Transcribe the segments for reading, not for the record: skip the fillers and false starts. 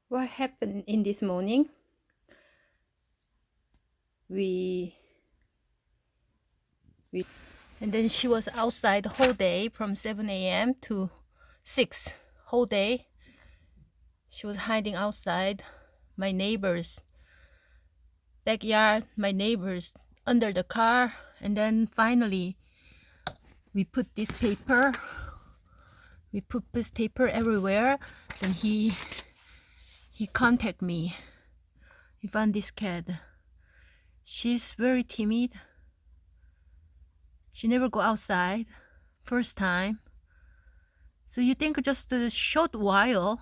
What happened in this morning? We and then she was outside the whole day from 7 a.m. to 6 whole day. She was hiding outside my neighbor's backyard, my neighbors under the car, and then finally we put this paper everywhere. Then he contacted me. He found this cat. She's very timid. She never go outside. First time. So you think just a short while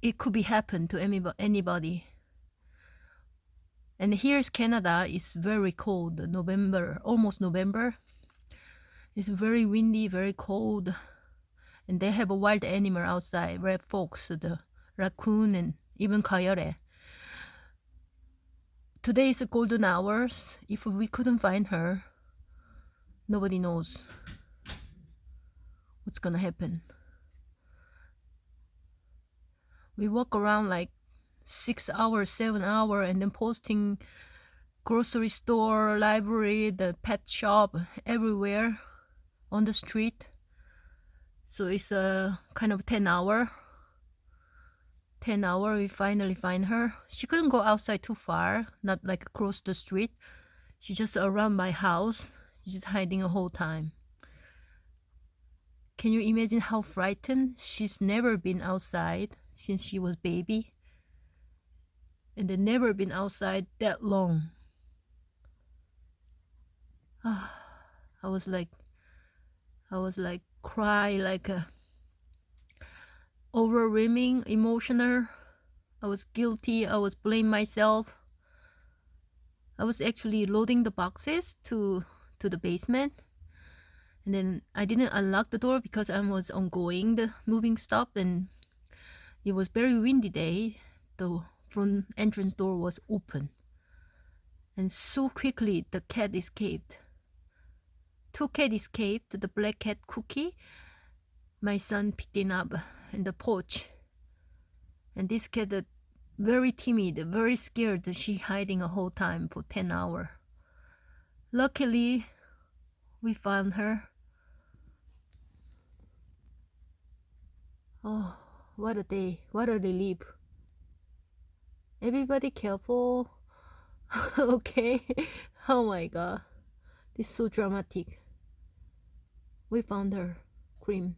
it could be happen to anybody. And here's Canada. It's very cold. November, almost November. It's very windy, very cold. And they have a wild animal outside, red fox, the raccoon, and even coyote. Today is a golden hours. If we couldn't find her, nobody knows what's gonna happen. We walk around like 6 hours, 7 hours, and then posting grocery store, library, the pet shop, everywhere on the street. So it's a kind of 10 hour. 10 hour, we finally find her. She couldn't go outside too far, not like across the street. She's just around my house. She's just hiding the whole time. Can you imagine how frightened? She's never been outside since she was baby. And they never been outside that long. I was like cry, like a overwhelming, emotional. I was guilty. I was blame myself. I was actually loading the boxes to the basement, and then I didn't unlock the door because I was ongoing the moving stuff, and it was very windy day. The front entrance door was open, and so quickly the cat escaped. Two cats escaped. The black cat Cookie, my son picked it up in the porch, and this cat, very timid, very scared. She hiding a whole time for 10 hours. Luckily, we found her. Oh, what a day. What a relief. Everybody careful. Okay. Oh my god. This is so dramatic. We found her. Cream.